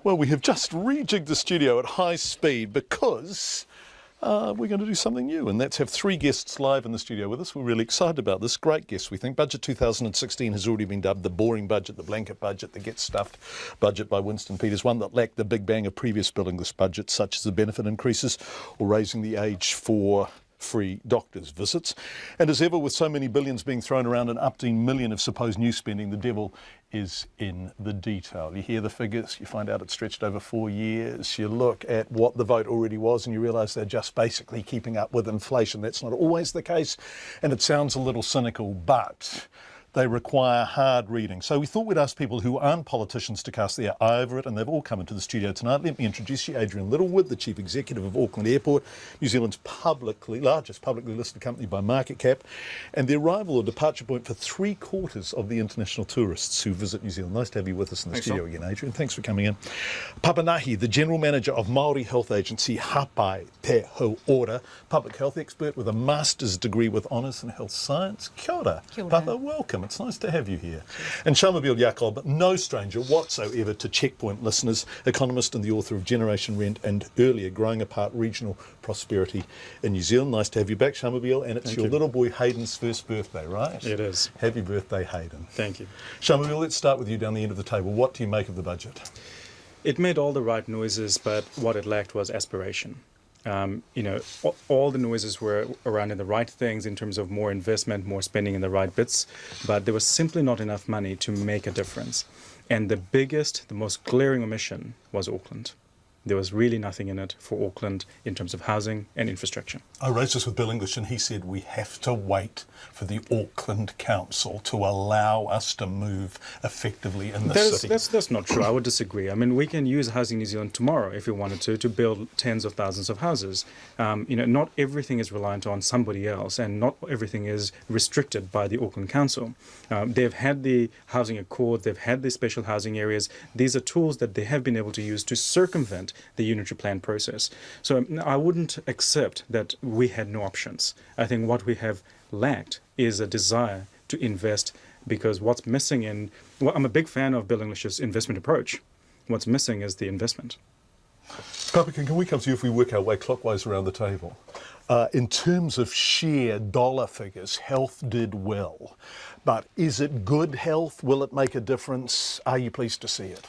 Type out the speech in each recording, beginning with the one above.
Well, we have just rejigged the studio at high speed because we're going to do something new, and that's have three guests live in the studio with us. We're really excited about this. Great guests, we think. Budget 2016 has already been dubbed the boring budget, the blanket budget, the get-stuffed budget by Winston Peters, one that lacked the big bang of previous Bill English budgets, such as the benefit increases or raising the age for free doctors' visits. And as ever, with so many billions being thrown around and up to million of supposed new spending, the devil is in the detail. You hear the figures, you find out it's stretched over 4 years, you look at what the vote already was and you realise they're just basically keeping up with inflation. That's not always the case, and it sounds a little cynical, but they require hard reading. So we thought we'd ask people who aren't politicians to cast their eye over it, and they've all come into the studio tonight. Let me introduce you, Adrian Littlewood, the Chief Executive of Auckland Airport, New Zealand's largest publicly listed company by market cap, and the arrival or departure point for 3/4 of the international tourists who visit New Zealand. Nice to have you with us in the studio again, Adrian. Thanks for coming in. Papanahi, the General Manager of Māori health agency Hapai Te Hau-ora, public health expert with a master's degree with honours in health science. Kia ora. Kia ora. Papa, welcome. It's nice to have you here. And Shamubeel Eaqub, no stranger whatsoever to Checkpoint listeners, economist and the author of Generation Rent and earlier Growing Apart Regional Prosperity in New Zealand. Nice to have you back, Shamubeel, and it's Thank your you. little boy Hayden's first birthday, right? It is. Happy birthday, Hayden. Thank you. Shamubeel, let's start with you down the end of the table. What do you make of the budget? It made all the right noises, but what it lacked was aspiration. All the noises were around in the right things in terms of more investment, more spending in the right bits, but there was simply not enough money to make a difference. And the biggest, the most glaring omission was Auckland. There was really nothing in it for Auckland in terms of housing and infrastructure. I raised this with Bill English and he said we have to wait for the Auckland Council to allow us to move effectively in the city. That's not true. I would disagree. I mean, we can use Housing New Zealand tomorrow if we wanted to build tens of thousands of houses. Not everything is reliant on somebody else, and not everything is restricted by the Auckland Council. They've had the housing accord, they've had the special housing areas. These are tools that they have been able to use to circumvent the unitary plan process. So I wouldn't accept that we had no options. I think what we have lacked is a desire to invest, because what's missing I'm a big fan of Bill English's investment approach. What's missing is the investment. Papa, can we come to you if we work our way clockwise around the table? In terms of sheer dollar figures, health did well. But is it good health? Will it make a difference? Are you pleased to see it?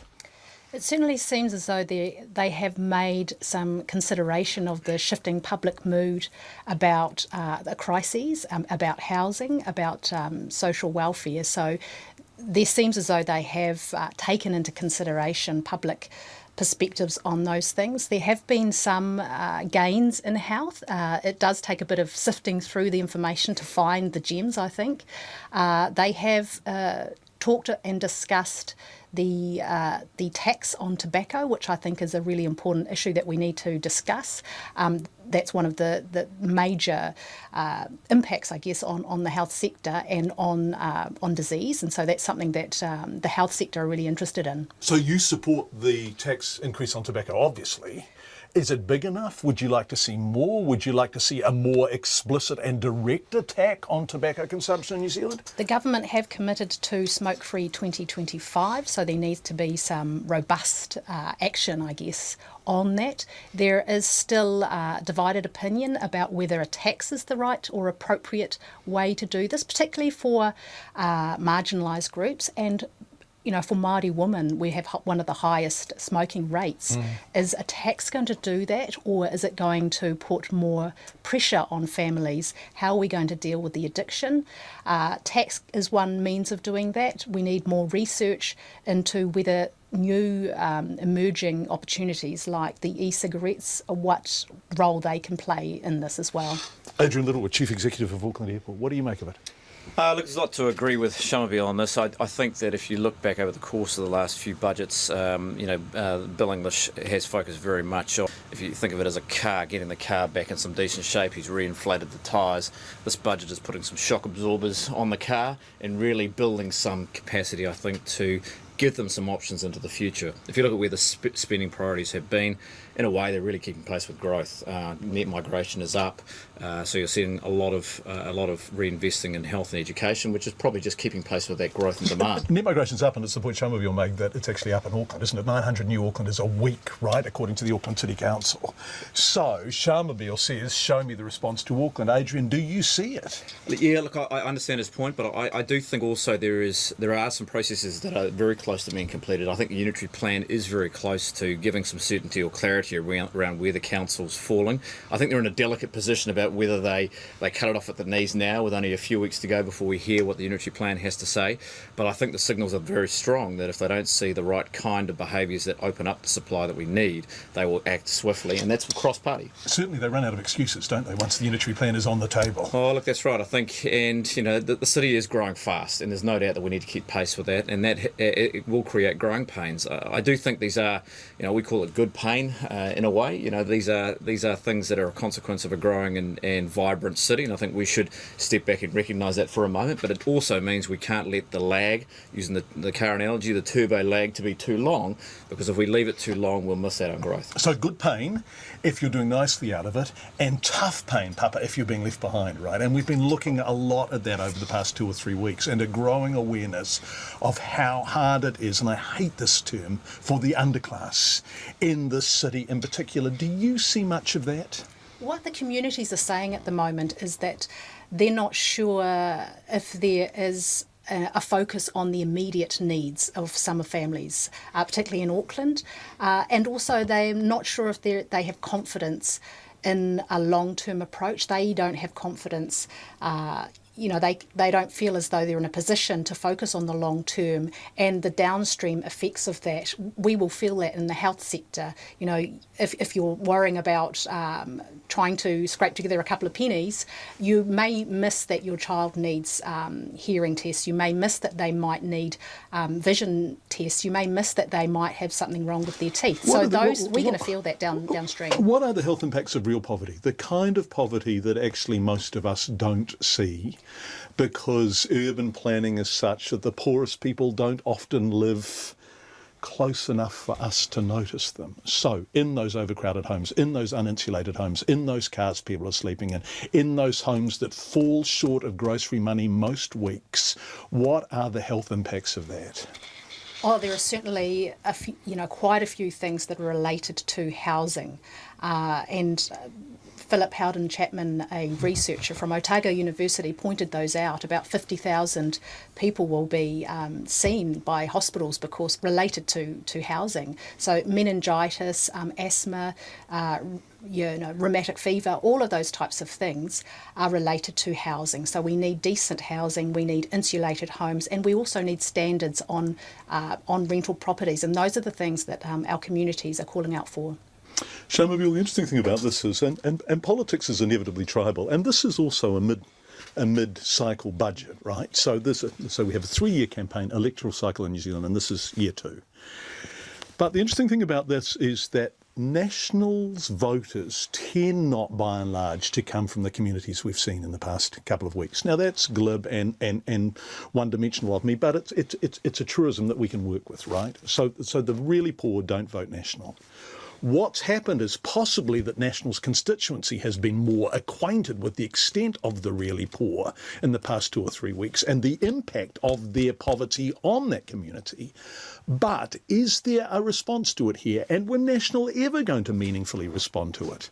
It certainly seems as though they have made some consideration of the shifting public mood about the crises, about housing, about social welfare. So there seems as though they have taken into consideration public perspectives on those things. There have been some gains in health. It does take a bit of sifting through the information to find the gems, I think. They have talked and discussed the tax on tobacco, which I think is a really important issue that we need to discuss. That's one of the major impacts, I guess, on the health sector and on disease, and so that's something that the health sector are really interested in. So you support the tax increase on tobacco, obviously. Is it big enough? Would you like to see more? Would you like to see a more explicit and direct attack on tobacco consumption in New Zealand? The government have committed to smoke-free 2025, so there needs to be some robust action, I guess, on that. There is still divided opinion about whether a tax is the right or appropriate way to do this, particularly for marginalised groups. And for Māori women, we have one of the highest smoking rates. Is a tax going to do that, or is it going to put more pressure on families? How are we going to deal with the addiction? Tax is one means of doing that. We need more research into whether new emerging opportunities like the e-cigarettes, what role they can play in this as well. Adrian Littlewood, Chief Executive of Auckland Airport. What do you make of it? Look, there's a lot to agree with Shamubeel on this. I think that if you look back over the course of the last few budgets, Bill English has focused very much on, if you think of it as a car, getting the car back in some decent shape. He's reinflated the tyres. This budget is putting some shock absorbers on the car and really building some capacity, I think, to give them some options into the future. If you look at where the spending priorities have been, in a way they're really keeping pace with growth. Net migration is up, so you're seeing a lot of reinvesting in health and education, which is probably just keeping pace with that growth and demand. Net migration's up, and it's the point Shamubeel made that it's actually up in Auckland, isn't it? 900 new Aucklanders a week, right, according to the Auckland City Council. So Shamubeel says, show me the response to Auckland. Adrian, do you see it? Yeah, look, I understand his point, but I do think also there are some processes that are very close to being completed. I think the unitary plan is very close to giving some certainty or clarity around where the council's falling. I think they're in a delicate position about whether they cut it off at the knees now with only a few weeks to go before we hear what the unitary plan has to say. But I think the signals are very strong that if they don't see the right kind of behaviours that open up the supply that we need, they will act swiftly, and that's cross-party. Certainly they run out of excuses, don't they, once the unitary plan is on the table? Oh, look, that's right, I think. And, the city is growing fast, and there's no doubt that we need to keep pace with that, and that it will create growing pains. I do think these are, we call it good pain in a way. These are things that are a consequence of a growing and vibrant city, and I think we should step back and recognise that for a moment. But it also means we can't let the lag, using the car analogy, the turbo lag, to be too long, because if we leave it too long, we'll miss out on growth. So good pain if you're doing nicely out of it, and tough pain, Papa, if you're being left behind, right? And we've been looking a lot at that over the past 2 or 3 weeks, and a growing awareness of how hard it is, and I hate this term, for the underclass in this city in particular. Do you see much of that? What the communities are saying at the moment is that they're not sure if there is a focus on the immediate needs of summer families, particularly in Auckland, and also they're not sure if they have confidence in a long-term approach. They don't have confidence. They don't feel as though they're in a position to focus on the long term and the downstream effects of that. We will feel that in the health sector. If you're worrying about trying to scrape together a couple of pennies, you may miss that your child needs hearing tests. You may miss that they might need vision tests. You may miss that they might have something wrong with their teeth. We're going to feel that downstream. What are the health impacts of real poverty? The kind of poverty that actually most of us don't see, because urban planning is such that the poorest people don't often live close enough for us to notice them. So in those overcrowded homes, in those uninsulated homes, in those cars people are sleeping in those homes that fall short of grocery money most weeks, what are the health impacts of that? Oh, there are certainly quite a few things that are related to housing, and Philip Howden Chapman, a researcher from Otago University, pointed those out. About 50,000 people will be seen by hospitals because related to housing. So meningitis, asthma, rheumatic fever, all of those types of things are related to housing. So we need decent housing, we need insulated homes, and we also need standards on rental properties. And those are the things that our communities are calling out for. Shamubeel, the interesting thing about this is, and politics is inevitably tribal, and this is also a mid-cycle budget, right? So we have a 3-year campaign, electoral cycle in New Zealand, and this is year 2. But the interesting thing about this is that Nationals voters tend not, by and large, to come from the communities we've seen in the past couple of weeks. Now that's glib and one-dimensional of me, but it's a truism that we can work with, right? So the really poor don't vote National. What's happened is possibly that National's constituency has been more acquainted with the extent of the really poor in the past 2 or 3 weeks and the impact of their poverty on that community. But is there a response to it here? And were National ever going to meaningfully respond to it?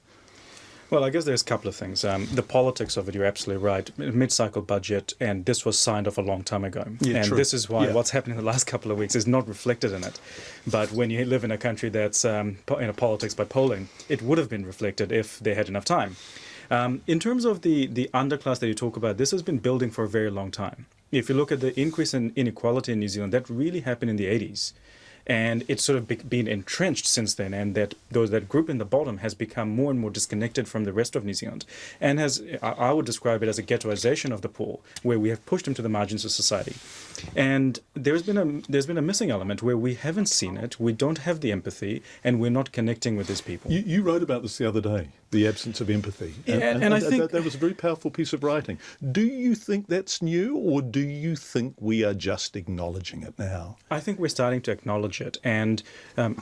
Well, I guess there's a couple of things. The politics of it, you're absolutely right. Mid-cycle budget, and this was signed off a long time ago. Yeah, and true. This is why what's happening in the last couple of weeks is not reflected in it. But when you live in a country that's politics by polling, it would have been reflected if they had enough time. In terms of the underclass that you talk about, this has been building for a very long time. If you look at the increase in inequality in New Zealand, that really happened in the 80s. And it's sort of been entrenched since then, and that group in the bottom has become more and more disconnected from the rest of New Zealand, and I would describe it as a ghettoization of the poor, where we have pushed them to the margins of society. And there's been a missing element where we haven't seen it, we don't have the empathy, and we're not connecting with these people. You wrote about this the other day, the absence of empathy. And I think that was a very powerful piece of writing. Do you think that's new, or do you think we are just acknowledging it now? I think we're starting to acknowledge it. And,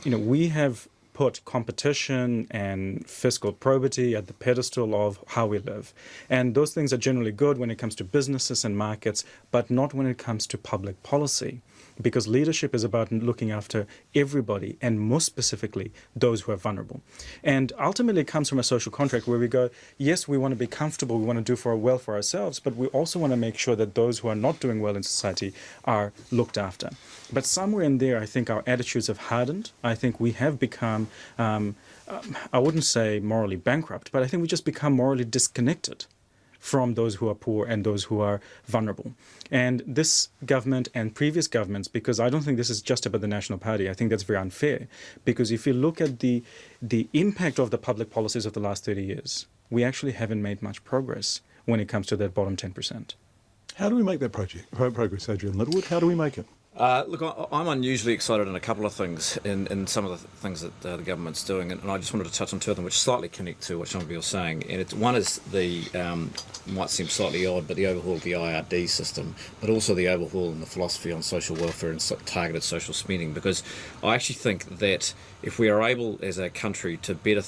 we have put competition and fiscal probity at the pedestal of how we live. And those things are generally good when it comes to businesses and markets, but not when it comes to public policy. Because leadership is about looking after everybody, and most specifically, those who are vulnerable. And ultimately, it comes from a social contract where we go, yes, we want to be comfortable, we want to do well for ourselves, but we also want to make sure that those who are not doing well in society are looked after. But somewhere in there, I think our attitudes have hardened. I think we have become, I wouldn't say morally bankrupt, but I think we just become morally disconnected from those who are poor and those who are vulnerable. And this government and previous governments, because I don't think this is just about the National Party, I think that's very unfair. Because if you look at the impact of the public policies of the last 30 years, we actually haven't made much progress when it comes to that bottom 10%. How do we make that progress, Adrian Littlewood? How do we make it? Look, I'm unusually excited in a couple of things, in some of the things that the government's doing, and I just wanted to touch on two of them, which slightly connect to what Shamubeel was saying. And one is the, might seem slightly odd, but the overhaul of the IRD system, but also the overhaul in the philosophy on social welfare and targeted social spending, because I actually think that if we are able as a country to better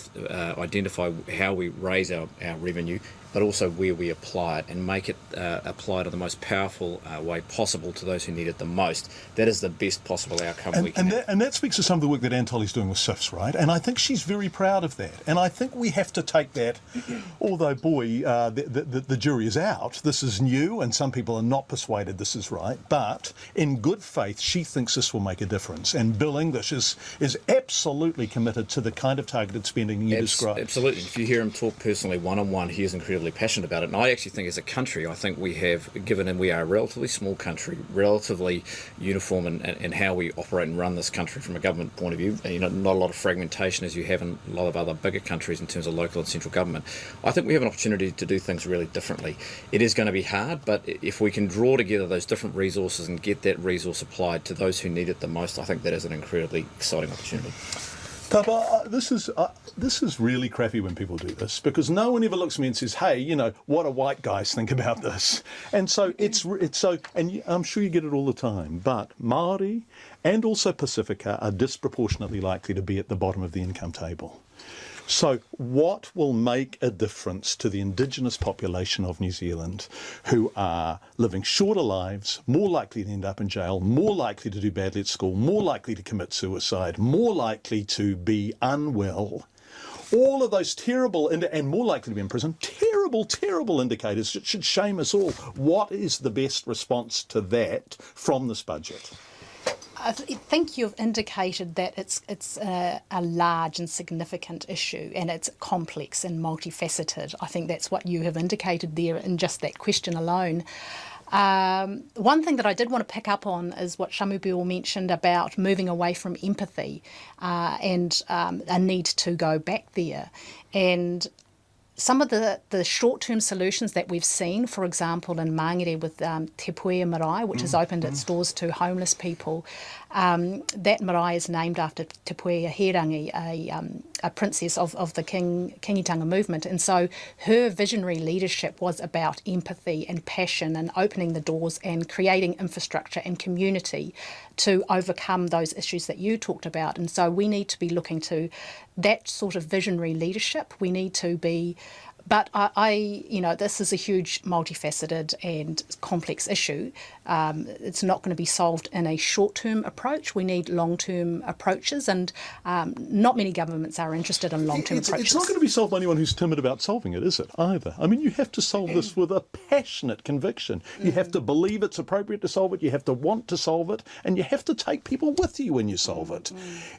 identify how we raise our revenue, but also where we apply it and make it apply to the most powerful way possible to those who need it the most, that is the best possible outcome we can have. And that speaks to some of the work that Antoli's doing with SIFs, right? And I think she's very proud of that. And I think we have to take that, although, boy, the jury is out. This is new, and some people are not persuaded this is right. But in good faith, she thinks this will make a difference. And Bill English is absolutely committed to the kind of targeted spending you described. Absolutely. If you hear him talk personally one-on-one, he is incredibly passionate about it. And I actually think as a country, I think we have given, and we are a relatively small country, relatively uniform in how we operate and run this country from a government point of view. Not a lot of fragmentation as you have in a lot of other bigger countries in terms of local and central government. I think we have an opportunity to do things really differently. It is going to be hard, but if we can draw together those different resources and get that resource applied to those who need it the most, I think that is an incredibly exciting opportunity. Tapa, this is really crappy when people do this, because no one ever looks at me and says, "Hey, what do white guys think about this?" And so it's so, and I'm sure you get it all the time. But Māori and also Pacifica are disproportionately likely to be at the bottom of the income table. So what will make a difference to the Indigenous population of New Zealand, who are living shorter lives, more likely to end up in jail, more likely to do badly at school, more likely to commit suicide, more likely to be unwell? All of those terrible, and more likely to be in prison, terrible indicators that should shame us all. What is the best response to that from this budget? I think you've indicated that it's a large and significant issue, and it's complex and multifaceted. I think that's what you have indicated there in just that question alone. One thing that I did want to pick up on is what Shamubeel mentioned about moving away from empathy and a need to go back there. And some of the short-term solutions that we've seen, for example, in Mangere with Te Puea Marae, which has opened its doors to homeless people, that marae is named after Te Puea Herangi, a princess of the Kingitanga movement. And so her visionary leadership was about empathy and passion and opening the doors and creating infrastructure and community to overcome those issues that you talked about. And so we need to be looking to that sort of visionary leadership. We need to be, but this is a huge, multifaceted and complex issue. It's not going to be solved in a short-term approach. We need long-term approaches, and not many governments are interested in long-term approaches. It's not going to be solved by anyone who's timid about solving it, is it, either? I mean, you have to solve this with a passionate conviction. You have to believe it's appropriate to solve it, you have to want to solve it, and you have to take people with you when you solve it.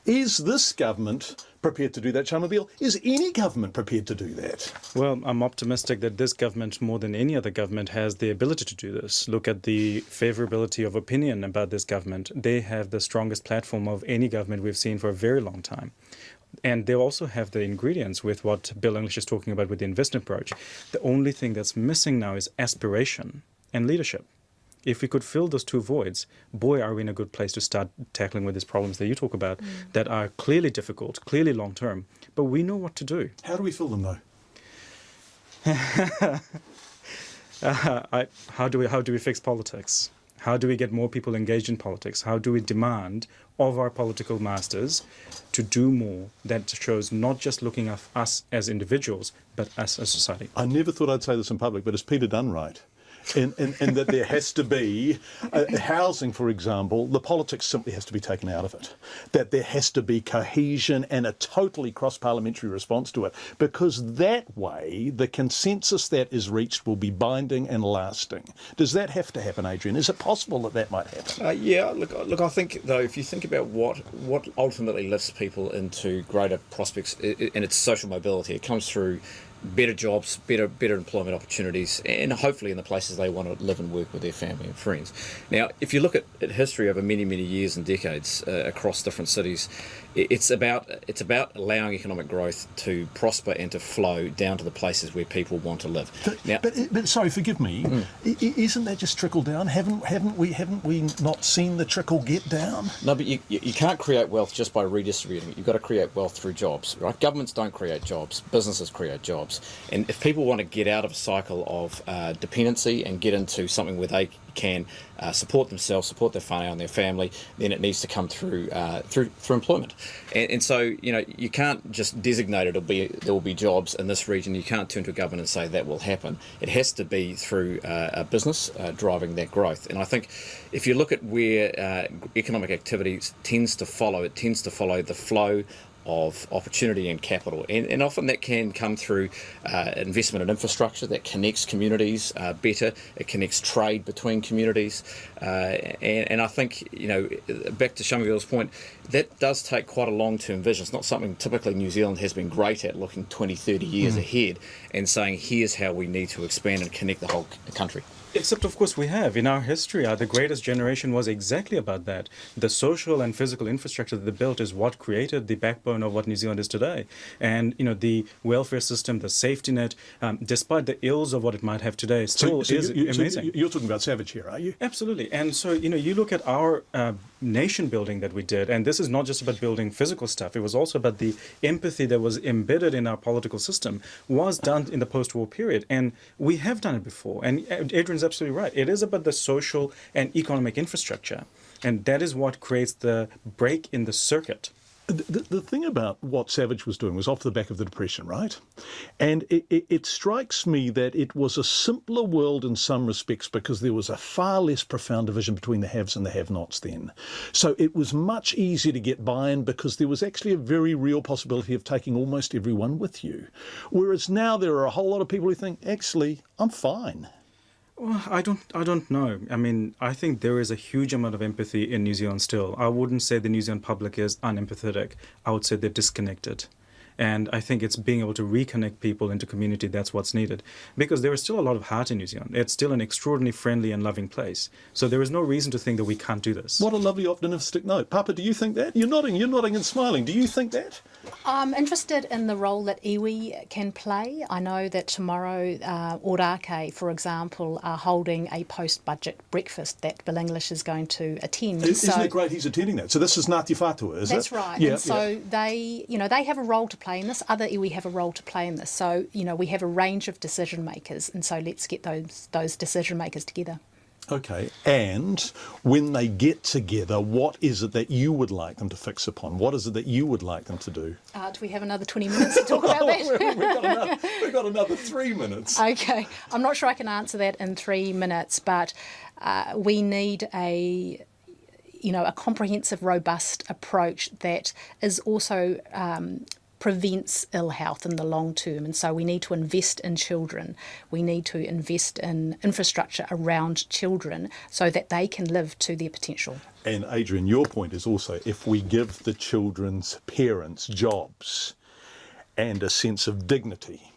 Is this government prepared to do that, Shamubeel? Is any government prepared to do that? Well, Well, I'm optimistic that this government, more than any other government, has the ability to do this. Look at the favourability of opinion about this government. They have the strongest platform of any government we've seen for a very long time. And they also have the ingredients with what Bill English is talking about with the investment approach. The only thing that's missing now is aspiration and leadership. If we could fill those two voids, boy, are we in a good place to start tackling with these problems that you talk about that are clearly difficult, clearly long-term, but we know what to do. How do we fill them, though? How do we fix politics? How do we get more people engaged in politics? How do we demand of our political masters to do more that shows not just looking at us as individuals, but us as society? I never thought I'd say this in public, but is Peter done right? And that there has to be housing, for example, the politics simply has to be taken out of it. That there has to be cohesion and a totally cross-parliamentary response to it, because that way the consensus that is reached will be binding and lasting. Does that have to happen, Adrian? Is it possible that that might happen? Yeah, look. I think though, if you think about what ultimately lifts people into greater prospects, and it's social mobility, it comes through better jobs, better employment opportunities, and hopefully in the places they want to live and work with their family and friends. Now, if you look at history over many years and decades across different cities, it's about allowing economic growth to prosper and to flow down to the places where people want to live. But sorry, forgive me. Isn't that just trickle down? Haven't we not seen the trickle get down? No, but you can't create wealth just by redistributing it. You've got to create wealth through jobs, right? Governments don't create jobs. Businesses create jobs. And if people want to get out of a cycle of dependency and get into something where they can support themselves, support their family, then it needs to come through employment. And so, you can't just designate there will be jobs in this region. You can't turn to a government and say that will happen. It has to be through a business driving that growth. And I think if you look at where economic activity tends to follow the flow of opportunity and capital, and often that can come through investment in infrastructure that connects communities better. It connects trade between communities, and I think back to Shamubeel's point, that does take quite a long-term vision. It's not something typically New Zealand has been great at, looking 20-30 years ahead and saying here's how we need to expand and connect the whole country. Except, of course, we have. In our history, the greatest generation was exactly about that. The social and physical infrastructure that they built is what created the backbone of what New Zealand is today. And, the welfare system, the safety net, despite the ills of what it might have today, still is amazing. You're talking about Savage here, are you? Absolutely. And so, you look at our nation building that we did, and this is not just about building physical stuff. It was also about the empathy that was embedded in our political system was done in the post-war period. And we have done it before. And Adrian's absolutely right. It is about the social and economic infrastructure. And that is what creates the break in the circuit. The thing about what Savage was doing was off the back of the Depression, right? And it strikes me that it was a simpler world in some respects because there was a far less profound division between the haves and the have-nots then. So it was much easier to get buy-in because there was actually a very real possibility of taking almost everyone with you. Whereas now there are a whole lot of people who think, actually, I'm fine. Well, I don't know. I mean, I think there is a huge amount of empathy in New Zealand still. I wouldn't say the New Zealand public is unempathetic. I would say they're disconnected. And I think it's being able to reconnect people into community that's what's needed. Because there is still a lot of heart in New Zealand. It's still an extraordinarily friendly and loving place. So there is no reason to think that we can't do this. What a lovely optimistic note. Papa, do you think that? You're nodding and smiling. Do you think that? I'm interested in the role that iwi can play. I know that tomorrow Orake, for example, are holding a post-budget breakfast that Bill English is going to attend. Isn't it great he's attending that? So this is Ngāti Whātua, is it? That's right. Yeah, and so they have a role to play in this. Other iwi have a role to play in this. So, we have a range of decision makers, and so let's get those decision makers together. Okay, and when they get together, what is it that you would like them to fix upon? What is it that you would like them to do? Do we have another 20 minutes to talk about that? We've got another 3 minutes. Okay, I'm not sure I can answer that in 3 minutes, but we need a comprehensive, robust approach that is also prevents ill health in the long term. And so we need to invest in children. We need to invest in infrastructure around children so that they can live to their potential. And Adrian, your point is also if we give the children's parents jobs and a sense of dignity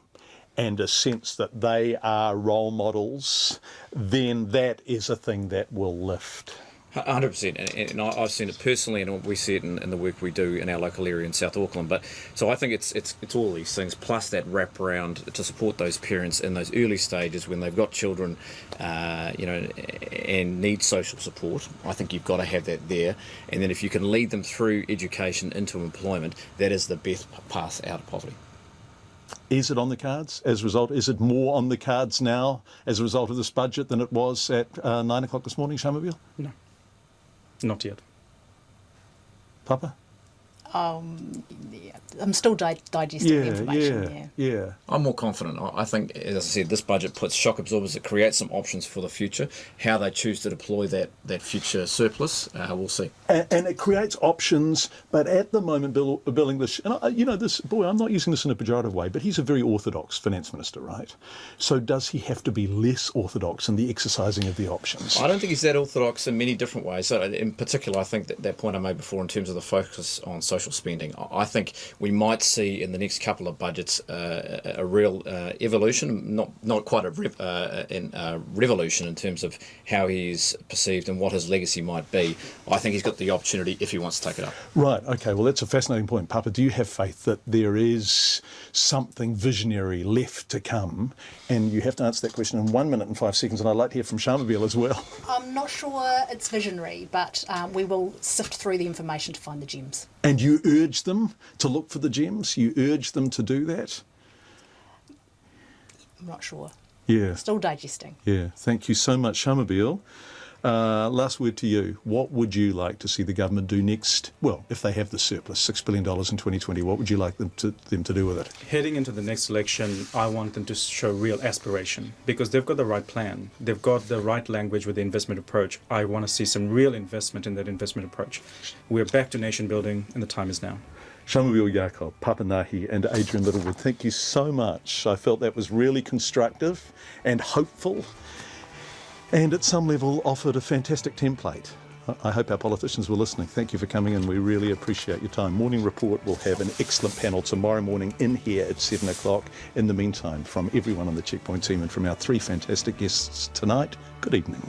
and a sense that they are role models, then that is a thing that will lift. 100%, and I've seen it personally, and we see it in the work we do in our local area in South Auckland. But so I think it's all these things plus that wraparound to support those parents in those early stages when they've got children, and need social support. I think you've got to have that there, and then if you can lead them through education into employment, that is the best path out of poverty. Is it on the cards as a result? Is it more on the cards now as a result of this budget than it was at 9 o'clock this morning, Shamubeel? No, not yet. Papa? Yeah, I'm still digesting the information. Yeah. I'm more confident. I think, as I said, this budget puts shock absorbers. It creates some options for the future. How they choose to deploy that future surplus, we'll see. And it creates options, but at the moment, Bill English, and I'm not using this in a pejorative way, but he's a very orthodox finance minister, right? So does he have to be less orthodox in the exercising of the options? I don't think he's that orthodox in many different ways. So in particular, I think that point I made before in terms of the focus on social spending, I think we might see in the next couple of budgets a real evolution, not quite a revolution in terms of how he's perceived and what his legacy might be. I think he's got the opportunity if he wants to take it up. Right, okay, well that's a fascinating point. Papa, do you have faith that there is something visionary left to come? And you have to answer that question in 1 minute and 5 seconds, and I'd like to hear from Shamubeel as well. I'm not sure it's visionary, but we will sift through the information to find the gems. And you urge them to look for the gems? You urge them to do that? I'm not sure. Yeah. Still digesting. Yeah, thank you so much, Shamubeel. Last word to you. What would you like to see the government do next? Well, if they have the surplus, $6 billion in 2020, what would you like them to do with it? Heading into the next election, I want them to show real aspiration because they've got the right plan. They've got the right language with the investment approach. I want to see some real investment in that investment approach. We're back to nation building and the time is now. Shamubeel Eaqub, Papanahi and Adrian Littlewood, thank you so much. I felt that was really constructive and hopeful, and at some level offered a fantastic template. I hope our politicians were listening. Thank you for coming in. We really appreciate your time. Morning Report will have an excellent panel tomorrow morning in here at 7 o'clock. In the meantime, from everyone on the Checkpoint team and from our 3 fantastic guests tonight, good evening.